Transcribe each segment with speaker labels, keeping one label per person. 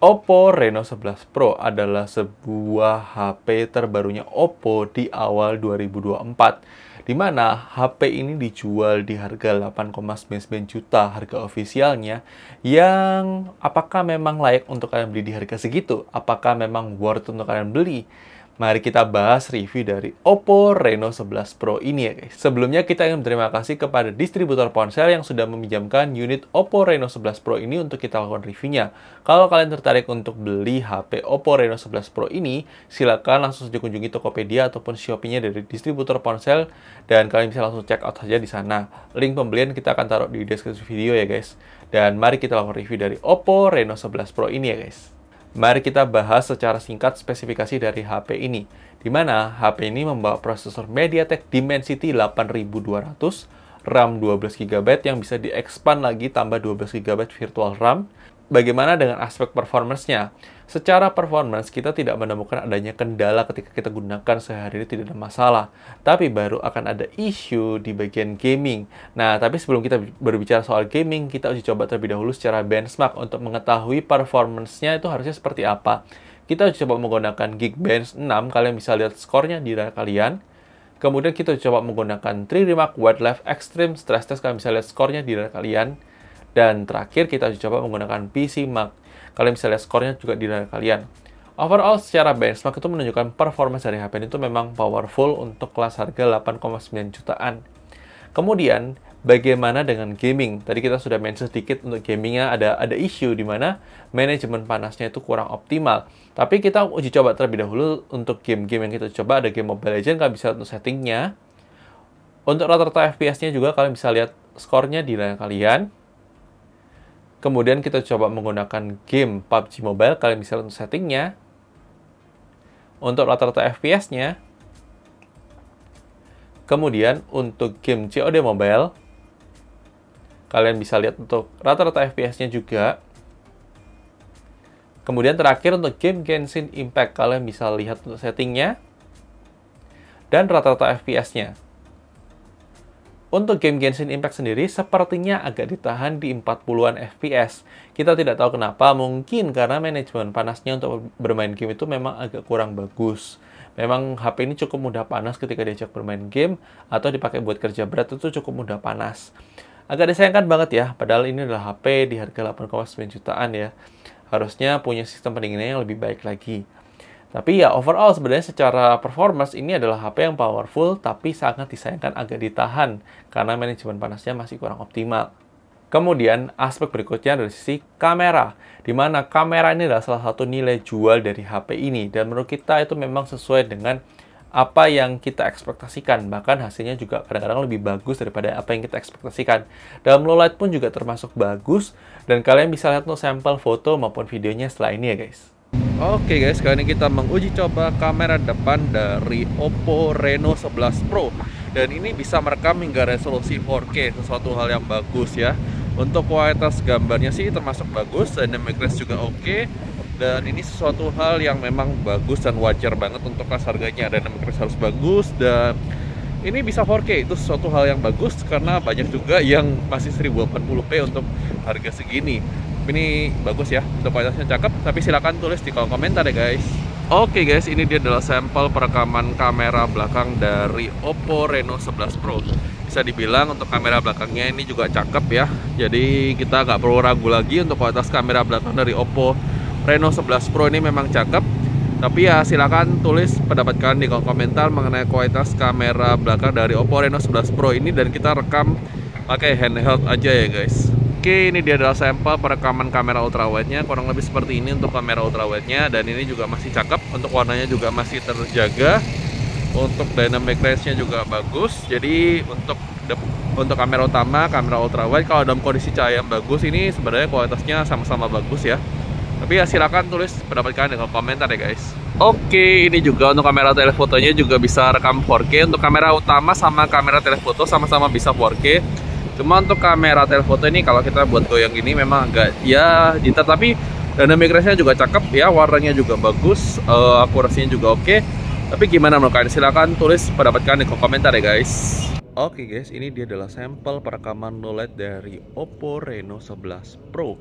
Speaker 1: Oppo Reno 11 Pro adalah sebuah HP terbarunya Oppo di awal 2024, di mana HP ini dijual di harga 8,99 juta harga ofisialnya, yang apakah memang layak untuk kalian beli di harga segitu? Apakah memang worth untuk kalian beli? Mari kita bahas review dari Oppo Reno 11 Pro ini ya guys. Sebelumnya kita ingin berterima kasih kepada distributor ponsel yang sudah meminjamkan unit Oppo Reno 11 Pro ini untuk kita lakukan reviewnya. Kalau kalian tertarik untuk beli HP Oppo Reno 11 Pro ini, silakan langsung saja kunjungi Tokopedia ataupun Shopee-nya dari distributor ponsel dan kalian bisa langsung check out saja di sana. Link pembelian kita akan taruh di deskripsi video ya guys. Dan mari kita lakukan review dari Oppo Reno 11 Pro ini ya guys. Mari kita bahas secara singkat spesifikasi dari HP ini, di mana HP ini membawa prosesor MediaTek Dimensity 8200, RAM 12GB yang bisa di-expand lagi tambah 12GB virtual RAM. Bagaimana dengan aspek performance-nya? Secara performance, kita tidak menemukan adanya kendala ketika kita gunakan sehari-hari, tidak ada masalah. Tapi baru akan ada isu di bagian gaming. Nah, tapi sebelum kita berbicara soal gaming, kita uji coba terlebih dahulu secara benchmark untuk mengetahui performance-nya itu harusnya seperti apa. Kita uji coba menggunakan Geekbench 6, kalian bisa lihat skornya di layar kalian. Kemudian kita uji coba menggunakan 3D Mark Wildlife Extreme Stress Test, kalian bisa lihat skornya di layar kalian. Dan terakhir kita coba menggunakan PC Mark. Kalian bisa lihat skornya juga di layar kalian. Overall secara benchmark itu menunjukkan performance dari HP ini itu memang powerful untuk kelas harga 8,9 jutaan. Kemudian bagaimana dengan gaming? Tadi kita sudah mention sedikit untuk gamingnya ada isu di mana manajemen panasnya itu kurang optimal. Tapi kita uji coba terlebih dahulu untuk game-game yang kita coba. Ada game Mobile Legends, kalian bisa lihat untuk settingnya. Untuk rata-rata FPS-nya juga kalian bisa lihat skornya di layar kalian. Kemudian kita coba menggunakan game PUBG Mobile, kalian bisa lihat untuk settingnya. Untuk rata-rata FPS-nya. Kemudian untuk game COD Mobile, kalian bisa lihat untuk rata-rata FPS-nya juga. Kemudian terakhir untuk game Genshin Impact, kalian bisa lihat untuk settingnya. Dan rata-rata FPS-nya. Untuk game Genshin Impact sendiri, sepertinya agak ditahan di 40-an FPS. Kita tidak tahu kenapa, mungkin karena manajemen panasnya untuk bermain game itu memang agak kurang bagus. Memang HP ini cukup mudah panas ketika diajak bermain game, atau dipakai buat kerja berat itu cukup mudah panas. Agak disayangkan banget ya, padahal ini adalah HP di harga 8,9 jutaan ya. Harusnya punya sistem pendinginnya yang lebih baik lagi. Tapi ya overall sebenarnya secara performance ini adalah HP yang powerful, tapi sangat disayangkan agak ditahan karena manajemen panasnya masih kurang optimal. Kemudian aspek berikutnya dari sisi kamera, di mana kamera ini adalah salah satu nilai jual dari HP ini, dan menurut kita itu memang sesuai dengan apa yang kita ekspektasikan, bahkan hasilnya juga kadang-kadang lebih bagus daripada apa yang kita ekspektasikan. Dalam low light pun juga termasuk bagus, dan kalian bisa lihat untuk sampel foto maupun videonya setelah ini ya guys. Oke guys, kali ini kita menguji coba kamera depan dari Oppo Reno 11 Pro. Dan ini bisa merekam hingga resolusi 4K, sesuatu hal yang bagus ya. Untuk kualitas gambarnya sih termasuk bagus, dynamic range juga oke. Dan ini sesuatu hal yang memang bagus dan wajar banget untuk kelas harganya. Dynamic range harus bagus, dan ini bisa 4K, itu sesuatu hal yang bagus karena banyak juga yang masih 1080p untuk harga segini. Ini bagus ya, untuk kualitasnya cakep, tapi silahkan tulis di kolom komentar ya guys. Oke guys, ini dia adalah sampel perekaman kamera belakang dari Oppo Reno 11 Pro. Bisa dibilang untuk kamera belakangnya ini juga cakep ya. Jadi kita nggak perlu ragu lagi untuk kualitas kamera belakang dari Oppo Reno 11 Pro ini memang cakep. Tapi ya silakan tulis pendapat kalian di kolom komentar mengenai kualitas kamera belakang dari Oppo Reno 11 Pro ini, dan kita rekam pakai handheld aja ya guys. Oke, ini dia adalah sampel perekaman kamera ultrawide-nya, kurang lebih seperti ini untuk kamera ultrawide-nya, dan ini juga masih cakep, untuk warnanya juga masih terjaga, untuk dynamic range-nya juga bagus. Jadi untuk kamera utama, kamera ultrawide, kalau dalam kondisi cahaya yang bagus, ini sebenarnya kualitasnya sama-sama bagus ya. Tapi ya silakan tulis pendapat kalian di kolom komentar ya guys. Oke, ini juga untuk kamera telefotonya juga bisa rekam 4K. Untuk kamera utama sama kamera telefoto sama-sama bisa 4K. Cuma untuk kamera telefoto ini kalau kita buat goyang gini memang agak ya jitter, tapi dynamic range-nya juga cakep ya, warnanya juga bagus, akurasinya juga oke. Tapi gimana menurut kalian? Silahkan tulis pendapat kalian di kolom komentar ya guys. Oke guys, ini dia adalah sampel perekaman low light dari Oppo Reno 11 Pro.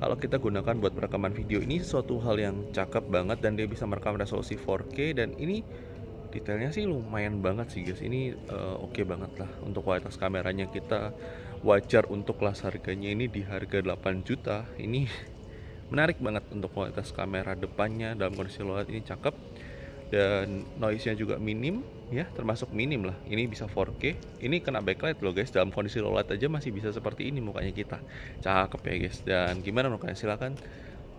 Speaker 1: Kalau kita gunakan buat rekaman video, ini suatu hal yang cakep banget dan dia bisa merekam resolusi 4K, dan ini detailnya sih lumayan banget sih guys. Ini oke banget lah untuk kualitas kameranya. Kita wajar untuk kelas harganya ini di harga 8 juta. Ini menarik banget untuk kualitas kamera depannya dalam kondisi low light ini cakep, dan noise-nya juga minim ya, termasuk minim lah. Ini bisa 4K, ini kena backlight loh guys, dalam kondisi low light aja masih bisa seperti ini mukanya kita. Cakep ya guys. Dan gimana mukanya, silahkan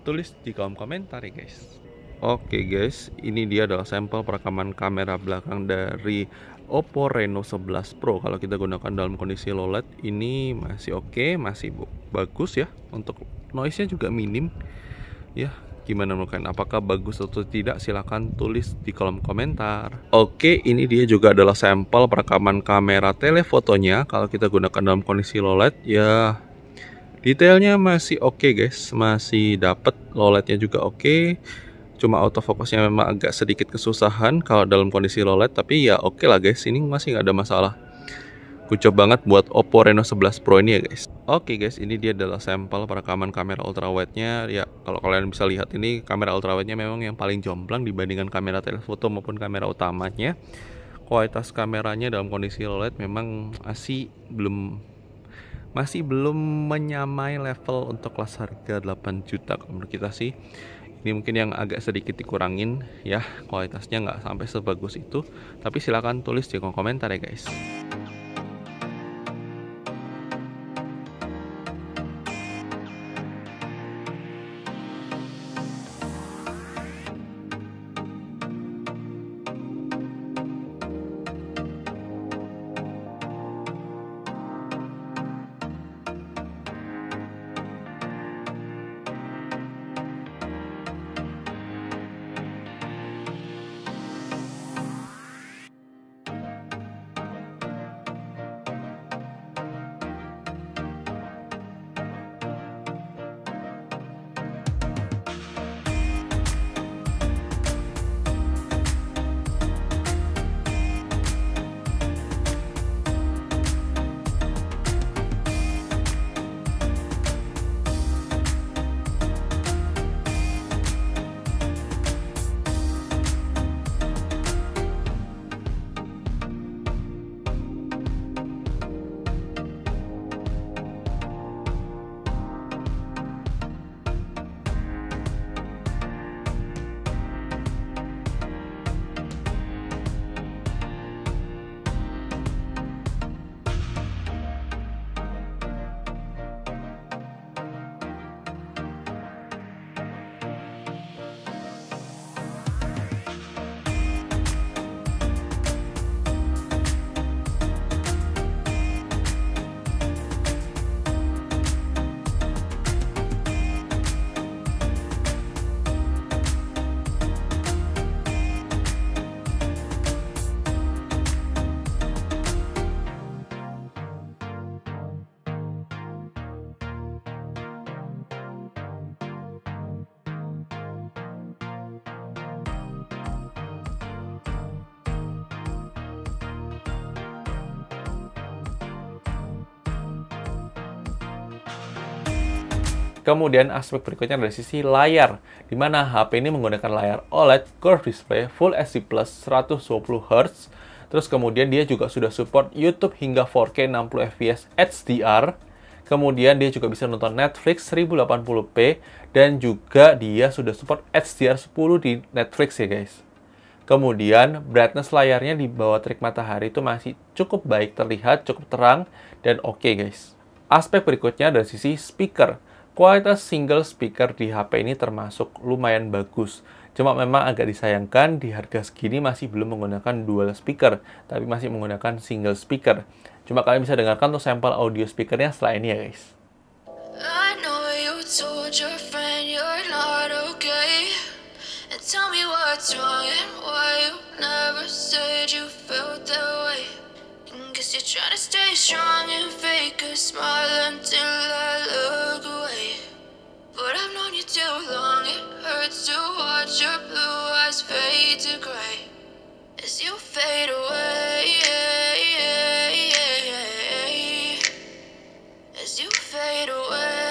Speaker 1: tulis di kolom komentar ya guys. Oke guys, ini dia adalah sampel perekaman kamera belakang dari Oppo Reno 11 Pro. Kalau kita gunakan dalam kondisi low light ini masih oke, masih bagus ya. Untuk noise-nya juga minim ya. Gimana menurut kalian? Apakah bagus atau tidak? Silahkan tulis di kolom komentar. Oke, ini dia juga adalah sampel perekaman kamera telefotonya. Kalau kita gunakan dalam kondisi low light ya, detailnya masih oke guys, masih dapat. Low lightnya juga oke. Cuma autofocusnya memang agak sedikit kesusahan kalau dalam kondisi low light, tapi ya oke lah guys, ini masih nggak ada masalah. Kucap banget buat Oppo Reno 11 Pro ini ya guys. Oke guys, ini dia adalah sampel perekaman kamera ultrawide-nya. Ya, kalau kalian bisa lihat ini kamera ultrawide-nya memang yang paling jomplang dibandingkan kamera telefoto maupun kamera utamanya. Kualitas kameranya dalam kondisi low light memang masih belum menyamai level untuk kelas harga 8 juta kalau menurut kita sih. Ini mungkin yang agak sedikit dikurangin ya, kualitasnya nggak sampai sebagus itu. Tapi silahkan tulis di kolom komentar ya guys. Kemudian aspek berikutnya dari sisi layar, di mana HP ini menggunakan layar OLED Curved Display Full HD Plus 120Hz. Terus kemudian dia juga sudah support YouTube hingga 4K 60fps HDR. Kemudian dia juga bisa nonton Netflix 1080p, dan juga dia sudah support HDR 10 di Netflix ya guys. Kemudian brightness layarnya di bawah terik matahari itu masih cukup baik terlihat, cukup terang, dan oke guys. Aspek berikutnya dari sisi speaker. Kualitas single speaker di HP ini termasuk lumayan bagus. Cuma memang agak disayangkan di harga segini masih belum menggunakan dual speaker, tapi masih menggunakan single speaker. Cuma kalian bisa dengarkan tuh sampel audio speakernya setelah ini ya guys.
Speaker 2: I know you told your friend you're not okay, and tell me what's wrong and why you never said you felt that way. Guess you're trying to stay strong and fake a smile until I look away. But I've known you too long, it hurts to watch your blue eyes fade to gray as you fade away. As you fade away.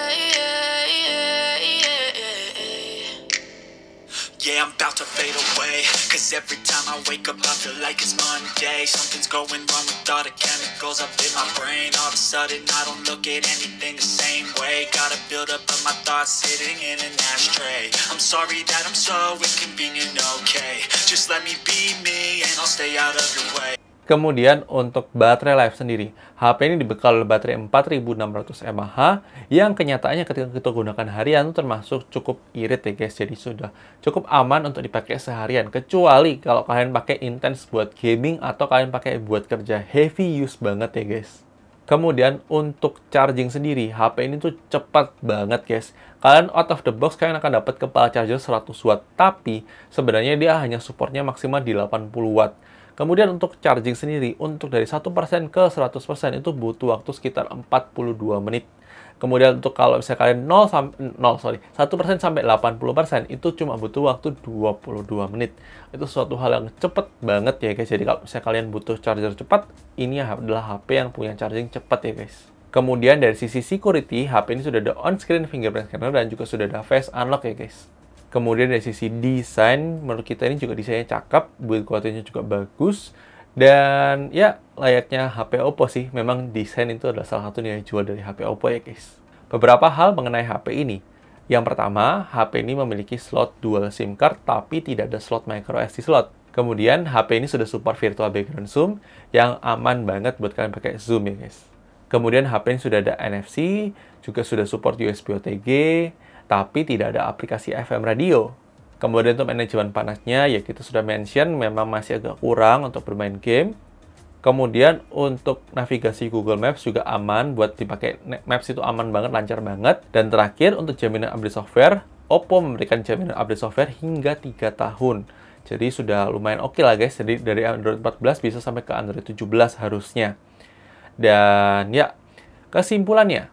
Speaker 2: Yeah, I'm about to fade away. Cause every time I wake up I feel like it's Monday. Something's going wrong with all the chemicals up in my brain. All of a sudden I don't look at anything the same way. Gotta build up of my thoughts sitting in an ashtray. I'm sorry that I'm so inconvenient, okay. Just let me be me and I'll stay out of your way.
Speaker 1: Kemudian untuk baterai life sendiri, HP ini dibekal oleh baterai 4600 mAh yang kenyataannya ketika kita gunakan harian itu termasuk cukup irit ya guys. Jadi sudah cukup aman untuk dipakai seharian. Kecuali kalau kalian pakai intens buat gaming atau kalian pakai buat kerja heavy use banget ya guys. Kemudian untuk charging sendiri, HP ini tuh cepat banget guys. Kalian out of the box kalian akan dapat kepala charger 100 watt, tapi sebenarnya dia hanya supportnya maksimal di 80 watt. Kemudian untuk charging sendiri, untuk dari 1% ke 100% itu butuh waktu sekitar 42 menit. Kemudian untuk kalau misalnya kalian 1% sampai 80% itu cuma butuh waktu 22 menit. Itu suatu hal yang cepet banget ya guys. Jadi kalau misalnya kalian butuh charger cepat, ini adalah HP yang punya charging cepat ya guys. Kemudian dari sisi security, HP ini sudah ada on-screen fingerprint scanner dan juga sudah ada face unlock ya guys. Kemudian dari sisi desain, menurut kita ini juga desainnya cakep, build quality-nya juga bagus, dan ya layaknya HP Oppo sih. Memang desain itu adalah salah satu nilai jual dari HP Oppo ya guys. Beberapa hal mengenai HP ini. Yang pertama, HP ini memiliki slot dual SIM card, tapi tidak ada slot micro SD slot. Kemudian, HP ini sudah support virtual background zoom, yang aman banget buat kalian pakai zoom ya guys. Kemudian, HP ini sudah ada NFC, juga sudah support USB OTG, tapi tidak ada aplikasi FM radio. Kemudian untuk manajemen panasnya, ya kita sudah mention memang masih agak kurang untuk bermain game. Kemudian untuk navigasi Google Maps juga aman, buat dipakai Maps itu aman banget, lancar banget. Dan terakhir untuk jaminan update software, Oppo memberikan jaminan update software hingga 3 tahun. Jadi sudah lumayan oke lah guys, jadi dari Android 14 bisa sampai ke Android 17 harusnya. Dan ya, kesimpulannya,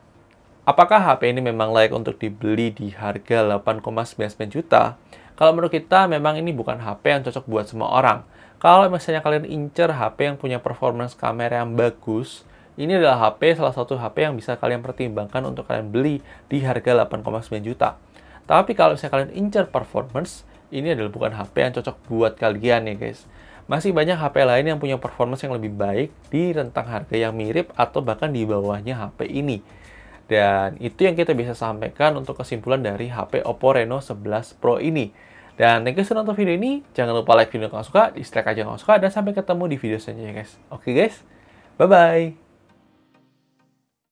Speaker 1: apakah HP ini memang layak untuk dibeli di harga 8,99 juta? Kalau menurut kita, memang ini bukan HP yang cocok buat semua orang. Kalau misalnya kalian incer HP yang punya performance kamera yang bagus, ini adalah salah satu HP yang bisa kalian pertimbangkan untuk kalian beli di harga 8,9 juta. Tapi kalau misalnya kalian incer performance, ini adalah bukan HP yang cocok buat kalian ya guys. Masih banyak HP lain yang punya performance yang lebih baik di rentang harga yang mirip atau bahkan di bawahnya HP ini. Dan itu yang kita bisa sampaikan untuk kesimpulan dari HP Oppo Reno 11 Pro ini. Dan thank you sudah nonton video ini. Jangan lupa like video kalau suka, dislike aja kalau suka, dan sampai ketemu di video selanjutnya guys. Oke guys, bye-bye.